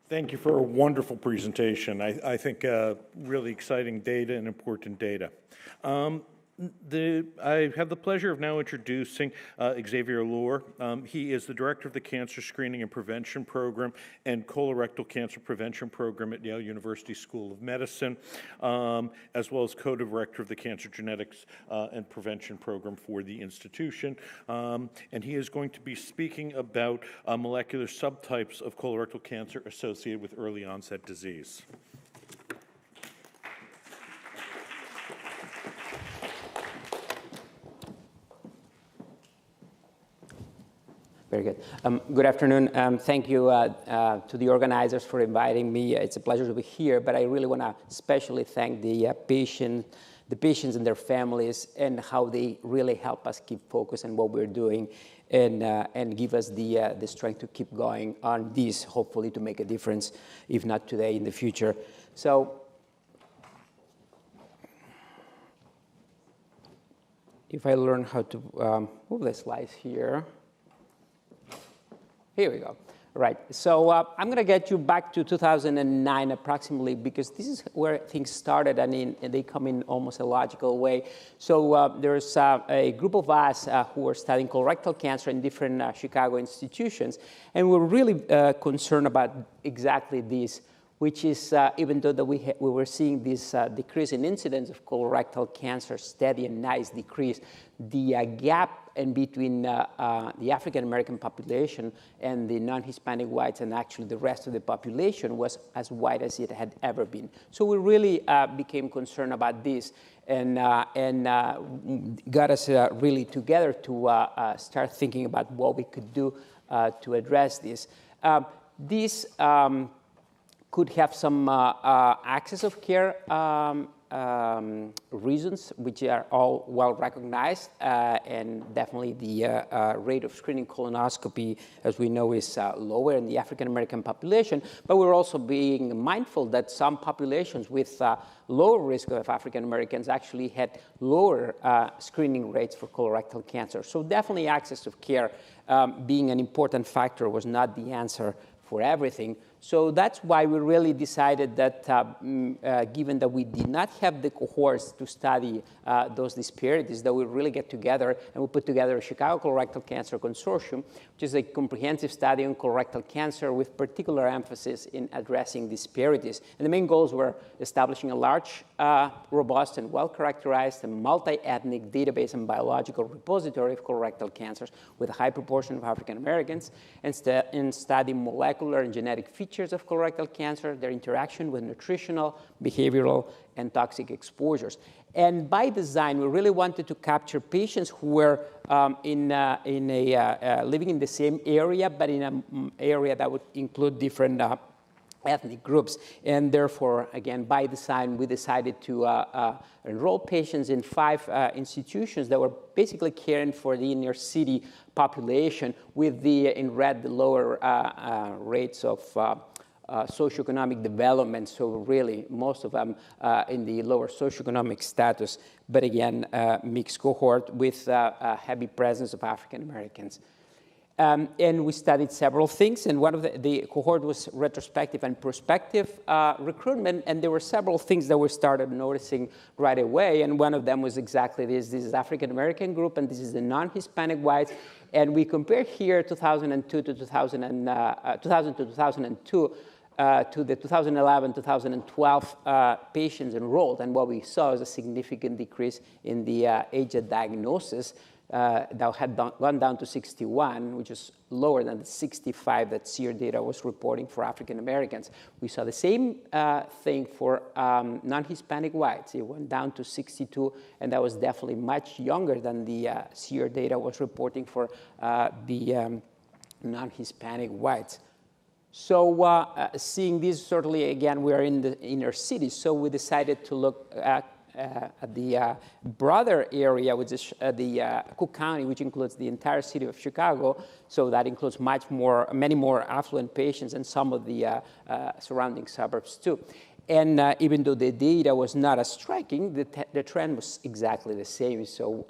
Thank you for a wonderful presentation. I think really exciting data and important data. I have the pleasure of now introducing Xavier Llor. He is the director of the Cancer Screening and Prevention Program and Colorectal Cancer Prevention Program at Yale University School of Medicine, as well as co-director of the Cancer Genetics and Prevention Program for the institution. And he is going to be speaking about molecular subtypes of colorectal cancer associated with early onset disease. Very good. Good afternoon. Thank you to the organizers for inviting me. It's a pleasure to be here, but I really want to especially thank the patients and their families and how they really help us keep focus on what we're doing and give us the strength to keep going on this, hopefully to make a difference, if not today, in the future. So if I learn how to move the slides here. Here we go. Right. So I'm going to get you back to 2009 approximately, because this is where things started, and they come in almost a logical way. So there's a group of us who were studying colorectal cancer in different Chicago institutions, and we're really concerned about exactly this, which is even though that we were seeing this decrease in incidence of colorectal cancer, steady and nice decrease, the gap in between the African-American population and the non-Hispanic whites and actually the rest of the population was as wide as it had ever been. So we really became concerned about this and got us really together to start thinking about what we could do to address this. This could have some access of care reasons, which are all well recognized, and definitely the rate of screening colonoscopy, as we know, is lower in the African-American population. But we're also being mindful that some populations with lower risk of African-Americans actually had lower screening rates for colorectal cancer. So definitely access of care being an important factor was not the answer for everything. So that's why we really decided that given that we did not have the cohorts to study those disparities, that we really get together and we put together a Chicago Colorectal Cancer Consortium, which is a comprehensive study on colorectal cancer with particular emphasis in addressing disparities. And the main goals were establishing a large, robust, and well-characterized and multi-ethnic database and biological repository of colorectal cancers with a high proportion of African Americans, and study molecular and genetic features of colorectal cancer, their interaction with nutritional, behavioral, and toxic exposures. And by design, we really wanted to capture patients who were living in the same area, but in an area that would include different ethnic groups. And therefore, again, by design, we decided to enroll patients in 5 institutions that were basically caring for the inner city population, with in red the lower rates of socioeconomic development. So really, most of them in the lower socioeconomic status, but again, mixed cohort with a heavy presence of African Americans. And we studied several things, and one of the cohort was retrospective and prospective recruitment, and there were several things that we started noticing right away, and one of them was exactly this. This is African-American group, and this is the non-Hispanic whites, and we compared here 2002 to 2000 to 2002 to the 2011-2012 patients enrolled, and what we saw is a significant decrease in the age at diagnosis. That had gone down to 61, which is lower than the 65 that SEER data was reporting for African Americans. We saw the same thing for non-Hispanic whites. It went down to 62, and that was definitely much younger than the SEER data was reporting for the non-Hispanic whites. So seeing this, certainly, again, we are in the inner city, so we decided to look at the broader area, which is the Cook County, which includes the entire city of Chicago. So that includes many more affluent patients and some of the surrounding suburbs too. And even though the data was not as striking, the trend was exactly the same. So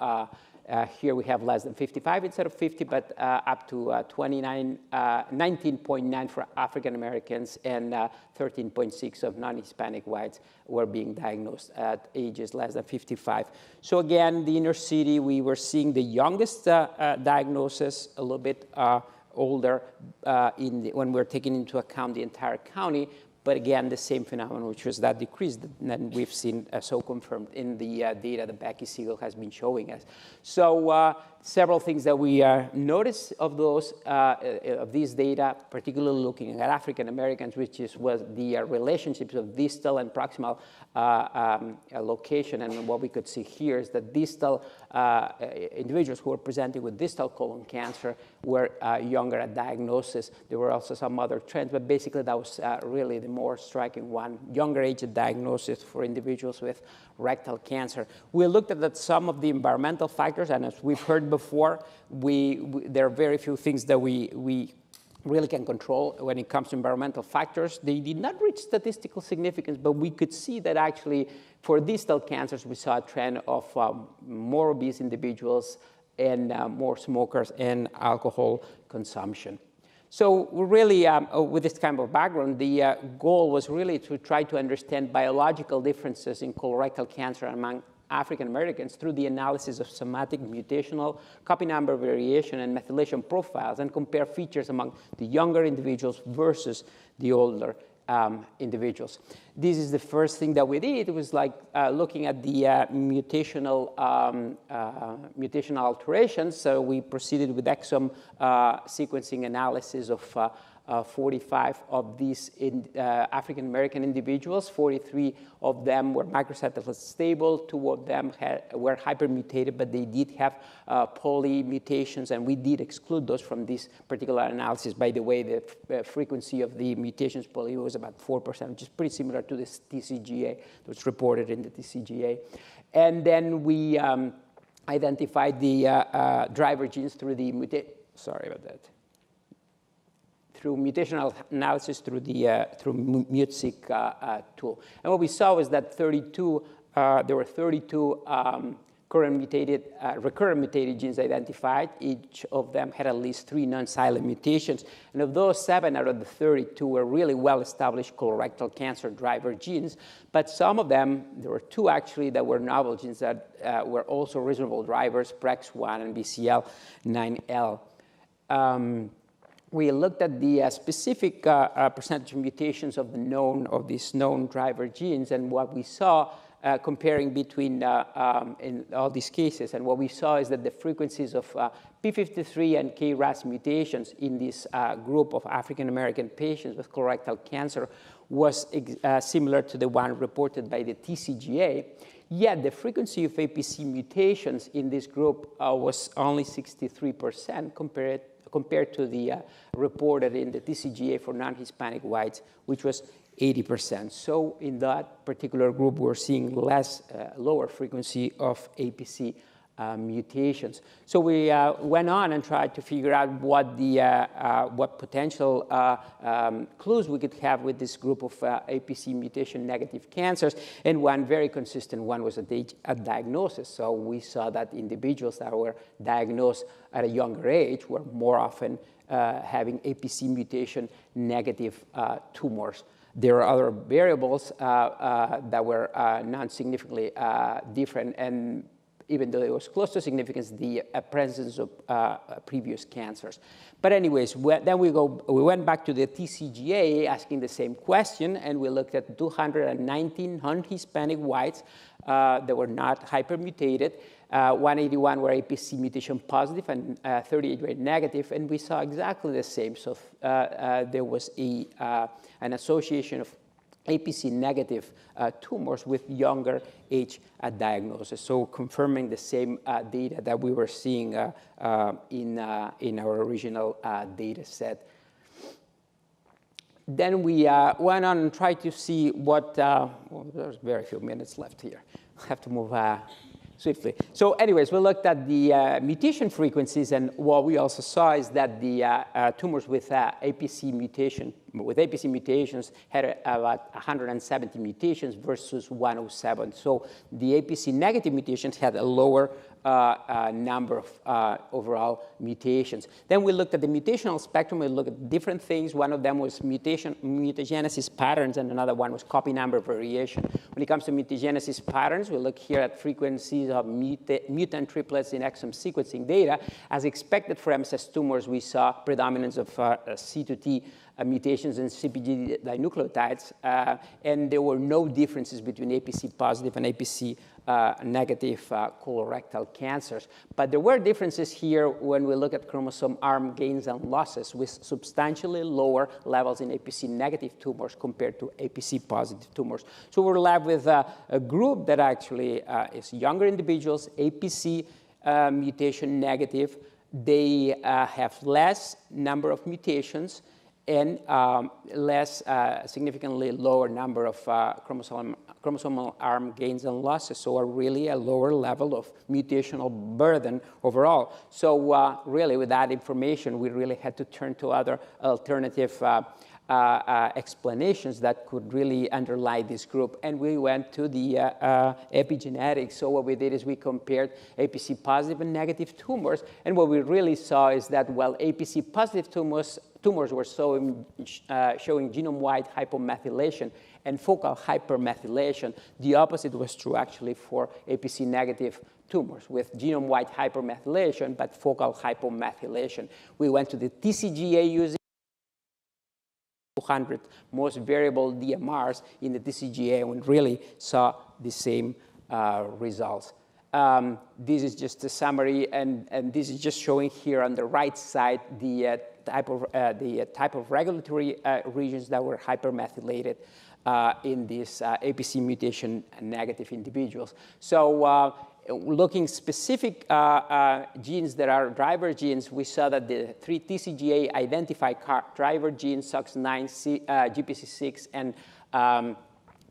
Here we have less than 55 instead of 50, but up to 19.9 for African Americans and 13.6 of non-Hispanic whites were being diagnosed at ages less than 55. So again, the inner city, we were seeing the youngest diagnosis, a little bit older when we're taking into account the entire county. But again, the same phenomenon, which was that decrease that we've seen so confirmed in the data that Becky Siegel has been showing us. So several things that we noticed of these data, particularly looking at African Americans, which was the relationships of distal and proximal location. And what we could see here is that distal individuals who were presenting with distal colon cancer were younger at diagnosis. There were also some other trends, but basically that was really the more striking one, younger age at diagnosis for individuals with rectal cancer. We looked at some of the environmental factors, and as we've heard before, there are very few things that we really can control when it comes to environmental factors. They did not reach statistical significance, but we could see that actually for distal cancers, we saw a trend of more obese individuals and more smokers and alcohol consumption. So we really, with this kind of background, the goal was really to try to understand biological differences in colorectal cancer among African Americans through the analysis of somatic mutational, copy number variation, and methylation profiles, and compare features among the younger individuals versus the older individuals. This is the first thing that we did. It was like looking at the mutational alterations. So we proceeded with exome sequencing analysis of 45 of these African-American individuals. 43 of them were microsatellite stable. 2 of them were hypermutated, but they did have poly mutations, and we did exclude those from this particular analysis. By the way, the frequency of the mutations poly was about 4%, which is pretty similar to this TCGA that was reported in the TCGA. And then we identified the driver genes through the through mutational analysis through the MUTSEQ tool. And what we saw was that there were 32 recurrent mutated genes identified. Each of them had at least 3 non-silent mutations. And of those, 7 out of the 32 were really well-established colorectal cancer driver genes. But some of them, there were 2 actually that were novel genes that were also reasonable drivers, PREX1 and BCL9L. We looked at the specific percentage of mutations of these known driver genes, and what we saw comparing between in all these cases, and what we saw is that the frequencies of P53 and KRAS mutations in this group of African American patients with colorectal cancer was similar to the one reported by the TCGA. Yet the frequency of APC mutations in this group was only 63% compared to the reported in the TCGA for non-Hispanic whites, which was 80%. So in that particular group, we're seeing lower frequency of APC mutations. So we went on and tried to figure out what potential clues we could have with this group of APC mutation negative cancers. And one very consistent one was at diagnosis. So we saw that individuals that were diagnosed at a younger age were more often having APC mutation negative tumors. There are other variables that were non-significantly different, and even though it was close to significance, the presence of previous cancers. But anyways, then we went back to the TCGA asking the same question, and we looked at 219 non-Hispanic whites that were not hypermutated. 181 were APC mutation positive and 38 were negative, and we saw exactly the same. So there was an association of APC negative tumors with younger age at diagnosis. So confirming the same data that we were seeing in our original data set. Then we went on and tried to see what, well, there's very few minutes left here. I have to move swiftly. So anyways, we looked at the mutation frequencies, and what we also saw is that the tumors with APC mutation with APC mutations had about 170 mutations versus 107. So the APC negative mutations had a lower number of overall mutations. Then we looked at the mutational spectrum. We looked at different things. One of them was mutagenesis patterns, and another one was copy number variation. When it comes to mutagenesis patterns, we look here at frequencies of mutant triplets in exome sequencing data. As expected for MSS tumors, we saw predominance of C2T mutations in CpG dinucleotides, and there were no differences between APC positive and APC negative colorectal cancers. But there were differences here when we look at chromosome arm gains and losses with substantially lower levels in APC negative tumors compared to APC positive tumors. So we're left with a group that actually is younger individuals, APC mutation negative. They have less number of mutations and significantly lower number of chromosomal arm gains and losses, so really a lower level of mutational burden overall. So really, with that information, we really had to turn to other alternative explanations that could really underlie this group. And we went to the epigenetics. So what we did is we compared APC positive and negative tumors. And what we really saw is that while APC positive tumors were showing genome-wide hypomethylation and focal hypermethylation, the opposite was true actually for APC negative tumors with genome-wide hypermethylation but focal hypomethylation. We went to the TCGA using 200 most variable DMRs in the TCGA and really saw the same results. This is just a summary, and this is just showing here on the right side the type of regulatory regions that were hypermethylated in these APC mutation negative individuals. So looking specific genes that are driver genes, we saw that the 3 TCGA identified driver genes, SOX9, GPC6, and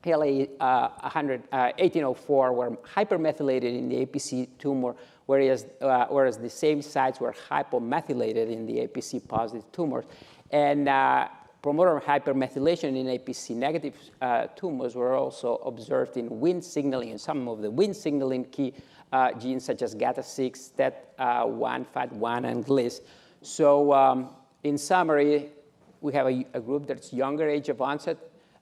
HLA-1804 were hypermethylated in the APC tumor, whereas the same sites were hypomethylated in the APC positive tumors. And promoter hypermethylation in APC negative tumors were also observed in Wnt signaling, and some of the Wnt signaling key genes such as GATA6, TET1, FAT1, and GLIS. So in summary, we have a group that's younger age of onset,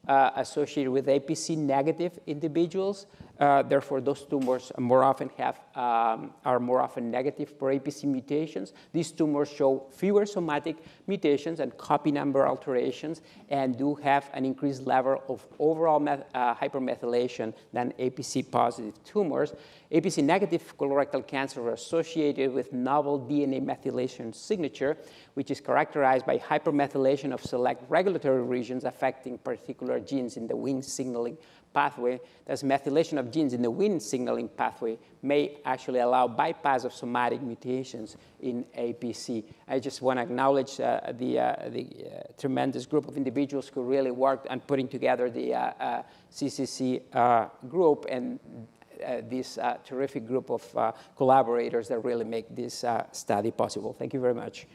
associated with APC negative individuals. Therefore, those tumors more often are more often negative for APC mutations. These tumors show fewer somatic mutations and copy number alterations and do have an increased level of overall hypermethylation than APC positive tumors. APC negative colorectal cancer are associated with novel DNA methylation signature, which is characterized by hypermethylation of select regulatory regions affecting particular genes in the Wnt signaling pathway. Thus, methylation of genes in the Wnt signaling pathway may actually allow bypass of somatic mutations in APC. I just want to acknowledge the tremendous group of individuals who really worked on putting together the CCC group and this terrific group of collaborators that really make this study possible. Thank you very much.